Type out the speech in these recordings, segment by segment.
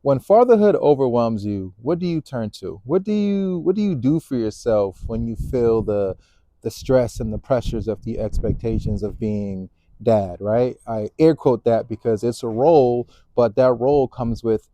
When fatherhood overwhelms you, what do you turn to? What do you do for yourself when you feel the stress and the pressures of the expectations of being dad, right? I air quote that because it's a role, but that role comes with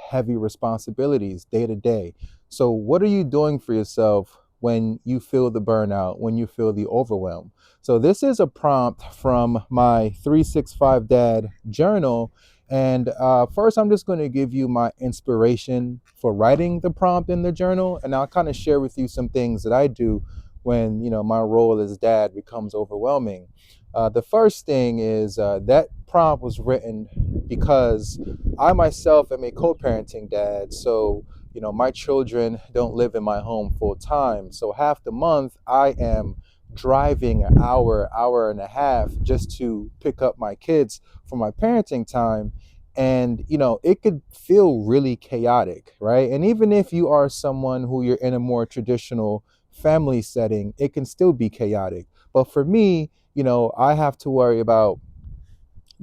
heavy responsibilities day to day. So what are you doing for yourself when you feel the burnout, when you feel the overwhelm? So this is a prompt from my 365 dad journal, and first, I'm just going to give you my inspiration for writing the prompt in the journal, and I'll kind of share with you some things that I do when my role as dad becomes overwhelming. The first thing is that prompt was written because I myself am a co-parenting dad, so my children don't live in my home full time. So half the month I am driving an hour, hour and a half just to pick up my kids for my parenting time. And it could feel really chaotic, right? And even if you are someone who you're in a more traditional family setting, it can still be chaotic. But for me, I have to worry about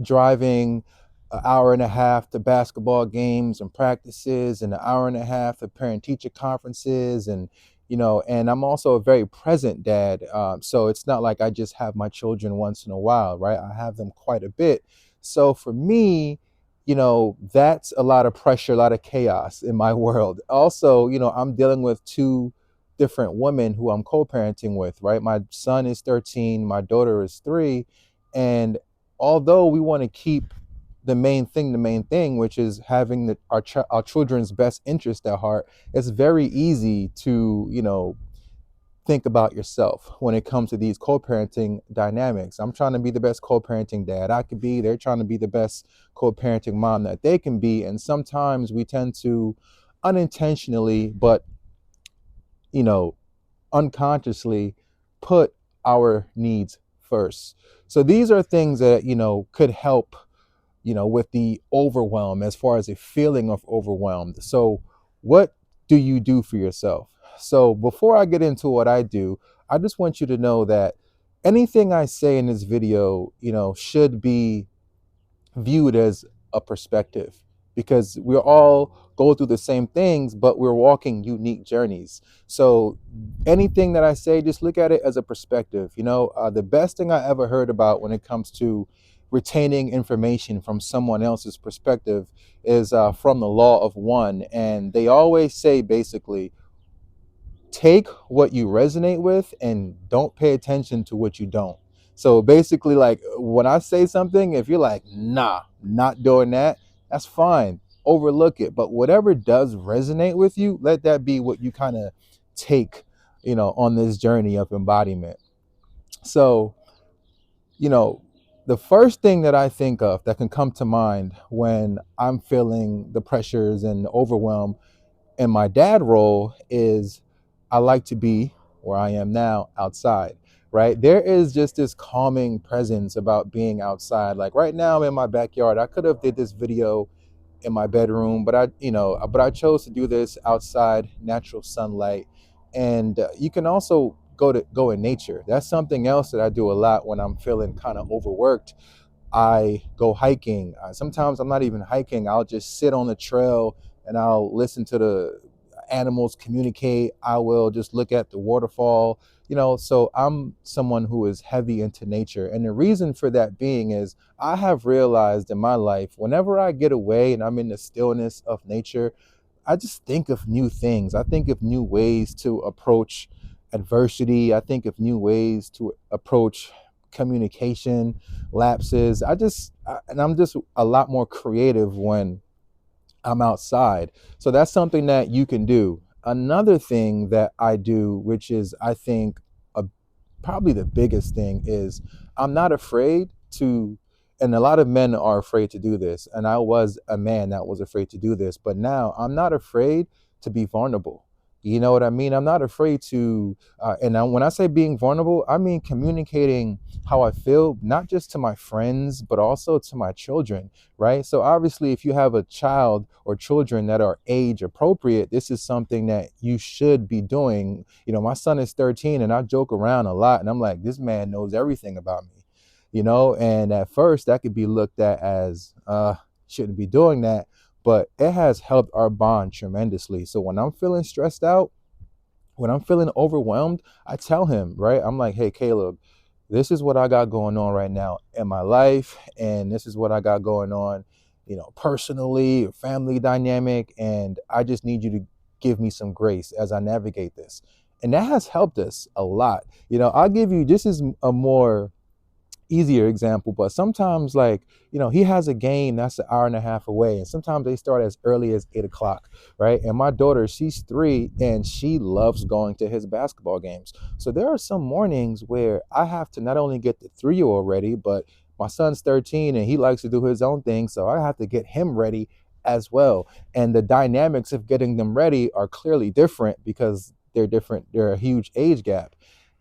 driving an hour and a half to basketball games and practices, and an hour and a half to parent teacher conferences, and I'm also a very present dad. So it's not like I just have my children once in a while, right? I have them quite a bit. So for me, that's a lot of pressure, a lot of chaos in my world. Also, I'm dealing with two different women who I'm co-parenting with, right? My son is 13, my daughter is 3. And although we want to keep the main thing, which is having our children's best interest at heart, it's very easy to think about yourself when it comes to these co-parenting dynamics. I'm trying to be the best co-parenting dad I could be. They're trying to be the best co-parenting mom that they can be, and sometimes we tend to unintentionally, but you know unconsciously, put our needs first. So these are things that could help with the overwhelm, as far as a feeling of overwhelmed. So, what do you do for yourself? So, before I get into what I do, I just want you to know that anything I say in this video, should be viewed as a perspective, because we're all go through the same things, but we're walking unique journeys. So anything that I say, just look at it as a perspective. The best thing I ever heard about when it comes to retaining information from someone else's perspective is from the law of one. And they always say, basically, take what you resonate with and don't pay attention to what you don't. So basically, like, when I say something, if you're like, nah, not doing that, that's fine. Overlook it. But whatever does resonate with you, let that be what you kind of take, on this journey of embodiment. So, you know, the first thing that I think of that can come to mind when I'm feeling the pressures and the overwhelm in my dad role is I like to be where I am now, outside, right? There is just this calming presence about being outside. Like right now I'm in my backyard. I could have did this video in my bedroom, but I chose to do this outside, natural sunlight. And you can also go in nature. That's something else that I do a lot when I'm feeling kind of overworked. I go hiking. Sometimes I'm not even hiking. I'll just sit on the trail and I'll listen to the animals communicate. I will just look at the waterfall. So I'm someone who is heavy into nature. And the reason for that being is I have realized in my life, whenever I get away and I'm in the stillness of nature, I just think of new things. I think of new ways to approach adversity. I think of new ways to approach communication lapses. And I'm just a lot more creative when I'm outside. So that's something that you can do. Another thing that I do, which is, I think, a, probably the biggest thing, is I'm not afraid to, and a lot of men are afraid to do this. And I was a man that was afraid to do this, but now I'm not afraid to be vulnerable. You know what I mean? I'm not afraid to, when I say being vulnerable, I mean communicating how I feel, not just to my friends, but also to my children, right? So obviously, if you have a child or children that are age appropriate, this is something that you should be doing. My son is 13 and I joke around a lot, and I'm like, this man knows everything about me, and at first that could be looked at as shouldn't be doing that. but it has helped our bond tremendously. So when I'm feeling stressed out, when I'm feeling overwhelmed, I tell him, right? I'm like, hey, Caleb, this is what I got going on right now in my life. And this is what I got going on, personally, family dynamic. And I just need you to give me some grace as I navigate this. And that has helped us a lot. I'll give you, this is a more easier example, but sometimes, like, he has a game that's an hour and a half away, and sometimes they start as early as 8 o'clock, right? And my daughter, she's 3, and she loves going to his basketball games. So there are some mornings where I have to not only get the 3-year-old ready, but my son's 13 and he likes to do his own thing, so I have to get him ready as well. And the dynamics of getting them ready are clearly different because they're different. They're a huge age gap.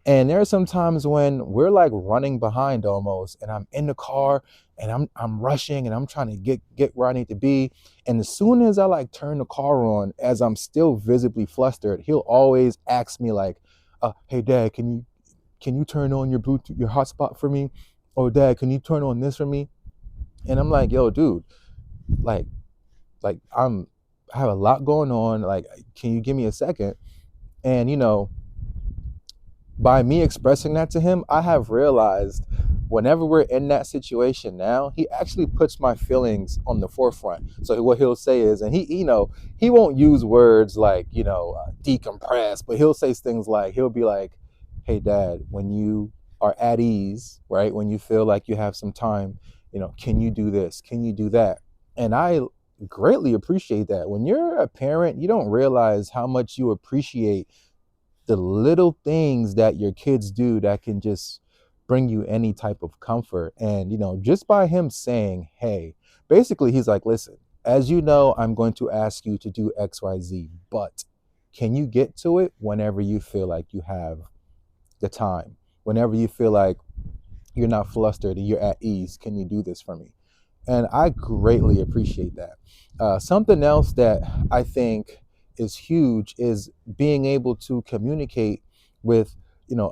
And there are some times when we're like running behind almost, and I'm in the car and I'm rushing and I'm trying to get where I need to be. And as soon as I like turn the car on, as I'm still visibly flustered, he'll always ask me like, "Hey, Dad, can you turn on your Bluetooth, your hotspot for me? Or Dad, can you turn on this for me?" And I'm like, "Yo, dude, like I have a lot going on. Like, can you give me a second?" And by me expressing that to him, I have realized whenever we're in that situation now, he actually puts my feelings on the forefront. So what he'll say is, and he won't use words like, decompress, but he'll say things like, he'll be like, "Hey, Dad, when you are at ease, right? When you feel like you have some time, can you do this? Can you do that?" And I greatly appreciate that. When you're a parent, you don't realize how much you appreciate the little things that your kids do that can just bring you any type of comfort. And just by him saying, "Hey," basically he's like, "Listen, as you know, I'm going to ask you to do XYZ, but can you get to it whenever you feel like you have the time, whenever you feel like you're not flustered and you're at ease? Can you do this for me?" And I greatly appreciate that. Something else that I think is huge is being able to communicate with,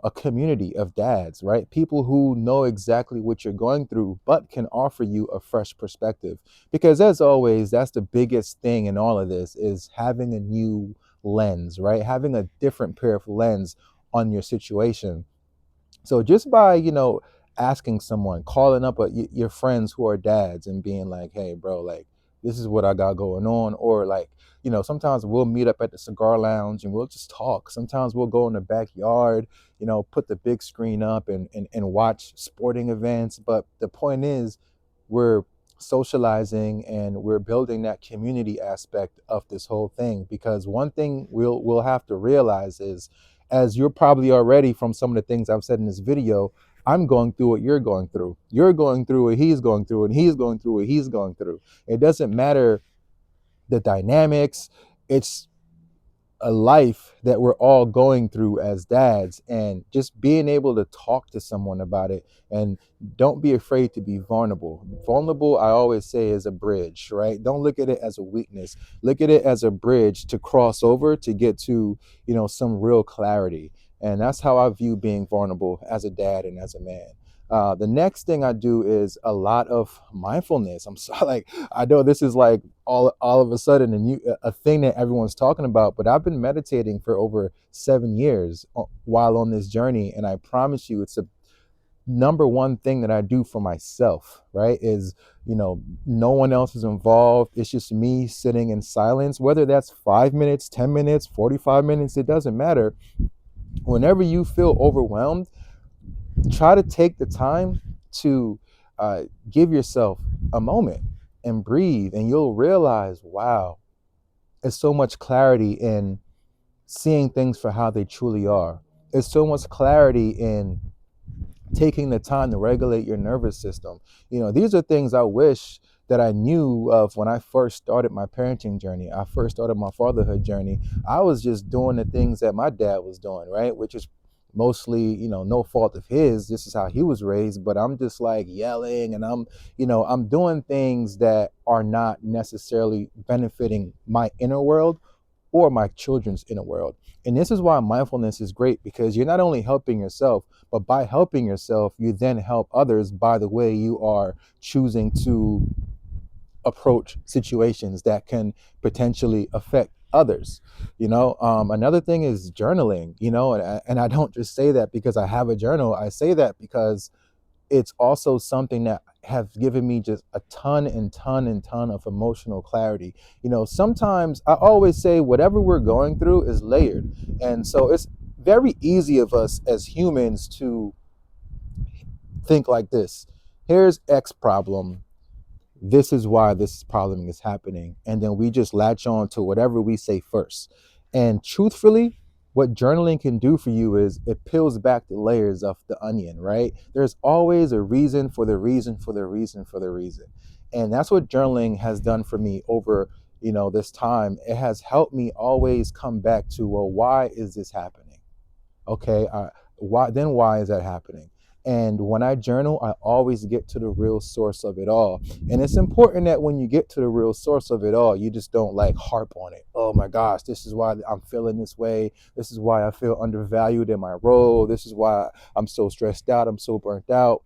a community of dads, right? People who know exactly what you're going through, but can offer you a fresh perspective. Because as always, that's the biggest thing in all of this is having a new lens, right? Having a different pair of lens on your situation. So just by, asking someone, calling up your friends who are dads and being like, "Hey, bro, like, this is what I got going on." Or like, sometimes we'll meet up at the cigar lounge and we'll just talk. Sometimes we'll go in the backyard, put the big screen up and watch sporting events. But the point is, we're socializing and we're building that community aspect of this whole thing. Because one thing we'll have to realize is, as you're probably already from some of the things I've said in this video, I'm going through what you're going through. You're going through what he's going through, and he's going through what he's going through. It doesn't matter the dynamics. It's a life that we're all going through as dads, and just being able to talk to someone about it. And don't be afraid to be vulnerable. I always say, is a bridge, right? Don't look at it as a weakness. Look at it as a bridge to cross over to get to some real clarity. And that's how I view being vulnerable as a dad and as a man. The next thing I do is a lot of mindfulness. I'm so like, I know this is like all of a sudden a thing that everyone's talking about, but I've been meditating for over 7 years while on this journey, and I promise you, it's a number one thing that I do for myself. Right? Is no one else is involved. It's just me sitting in silence. Whether that's 5 minutes, 10 minutes, 45 minutes, it doesn't matter. Whenever you feel overwhelmed, try to take the time to give yourself a moment and breathe, and you'll realize, wow, there's so much clarity in seeing things for how they truly are. There's so much clarity in taking the time to regulate your nervous system. These are things I wish that I knew of when I first started my parenting journey. I first started my fatherhood journey. I was just doing the things that my dad was doing, right? Which is mostly, no fault of his. This is how he was raised, but I'm just like yelling, and I'm doing things that are not necessarily benefiting my inner world or my children's inner world. And this is why mindfulness is great, because you're not only helping yourself, but by helping yourself, you then help others by the way you are choosing to approach situations that can potentially affect others. Another thing is journaling. And I don't just say that because I have a journal. I say that because it's also something that has given me just a ton and ton and ton of emotional clarity. Sometimes I always say whatever we're going through is layered. And so it's very easy of us as humans to think like this: here's X problem, this is why this problem is happening. And then we just latch on to whatever we say first. And truthfully, what journaling can do for you is it peels back the layers of the onion, right? There's always a reason for the reason for the reason for the reason. And that's what journaling has done for me over, this time. It has helped me always come back to, well, why is this happening? Okay, why is that happening? And when I journal, I always get to the real source of it all. And it's important that when you get to the real source of it all, you just don't like harp on it. Oh my gosh, this is why I'm feeling this way. This is why I feel undervalued in my role. This is why I'm so stressed out. I'm so burnt out.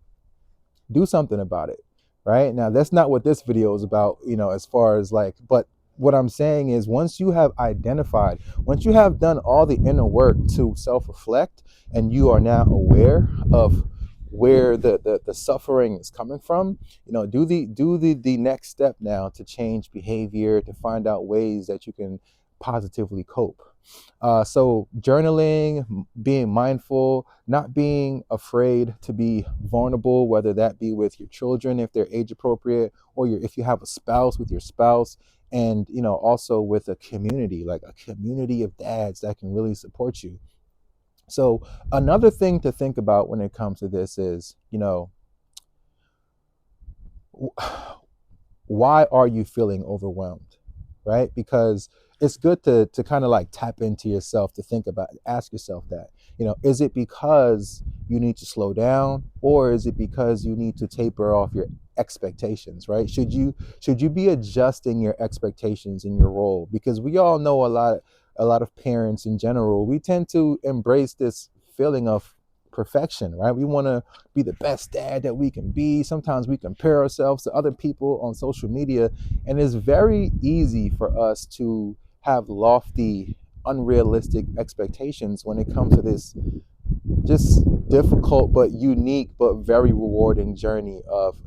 Do something about it. Right now, that's not what this video is about, as far as like, but what I'm saying is, once you have identified, once you have done all the inner work to self-reflect, and you are now aware of where the suffering is coming from, do the next step now to change behavior, to find out ways that you can positively cope. So journaling, being mindful, not being afraid to be vulnerable, whether that be with your children if they're age appropriate, or if you have a spouse, with your spouse, and also with a community, like a community of dads that can really support you. So another thing to think about when it comes to this is, why are you feeling overwhelmed, right? Because it's good to kind of like tap into yourself, to think about, ask yourself that, is it because you need to slow down, or is it because you need to taper off your expectations, right? Should you be adjusting your expectations in your role? Because we all know a lot of parents in general, we tend to embrace this feeling of perfection, right? We want to be the best dad that we can be. Sometimes we compare ourselves to other people on social media, and it's very easy for us to have lofty, unrealistic expectations when it comes to this just difficult but unique but very rewarding journey of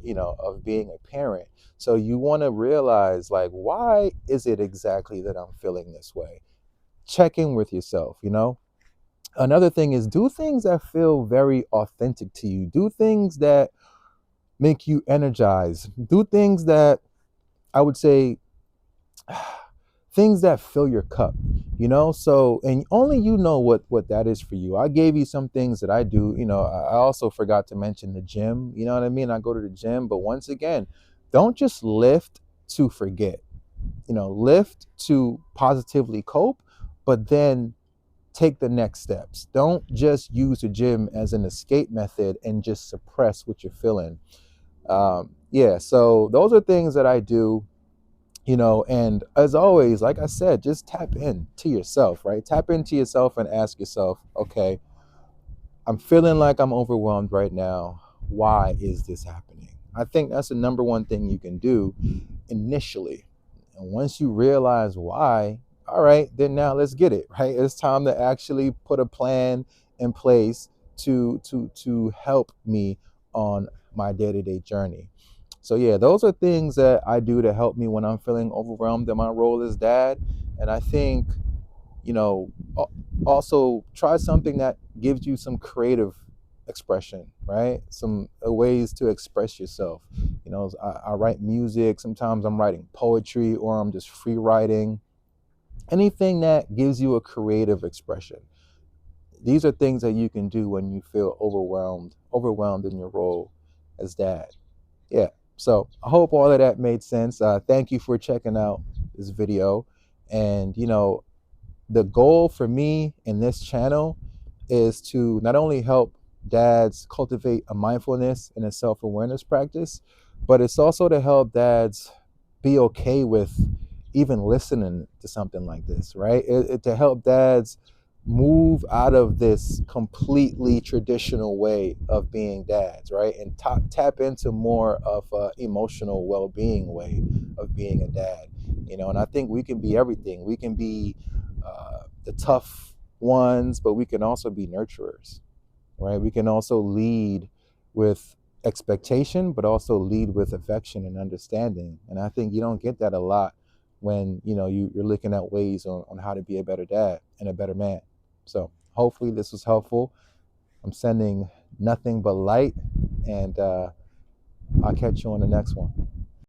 being a parent. So you want to realize, like, why is it exactly that I'm feeling this way? Check in with yourself. Another thing is, do things that feel very authentic to you. Do things that make you energized. Do things that, I would say, things that fill your cup. So, and only you know what that is for you. I gave you some things that I do. I also forgot to mention the gym. You know what I mean? I go to the gym, but once again, don't just lift to forget. Lift to positively cope, but then take the next steps. Don't just use the gym as an escape method and just suppress what you're feeling. Yeah, so those are things that I do. And as always, like I said, just tap in to yourself, right? Tap into yourself and ask yourself, okay, I'm feeling like I'm overwhelmed right now. Why is this happening? I think that's the number one thing you can do initially. And once you realize why, all right, then now let's get it, right? It's time to actually put a plan in place to help me on my day-to-day journey. So yeah, those are things that I do to help me when I'm feeling overwhelmed in my role as dad. And I think, you know, also try something that gives you some creative expression, right? Some ways to express yourself. I write music. Sometimes I'm writing poetry, or I'm just free writing. Anything that gives you a creative expression. These are things that you can do when you feel overwhelmed in your role as dad. Yeah. So I hope all of that made sense. Thank you for checking out this video. And, the goal for me in this channel is to not only help dads cultivate a mindfulness and a self-awareness practice, but it's also to help dads be okay with even listening to something like this, right? To help dads move out of this completely traditional way of being dads, right? And tap into more of a emotional well-being way of being a dad, and I think we can be everything. We can be the tough ones, but we can also be nurturers, right? We can also lead with expectation, but also lead with affection and understanding. And I think you don't get that a lot when you're looking at ways on how to be a better dad and a better man. So hopefully this was helpful. I'm sending nothing but light, and I'll catch you on the next one.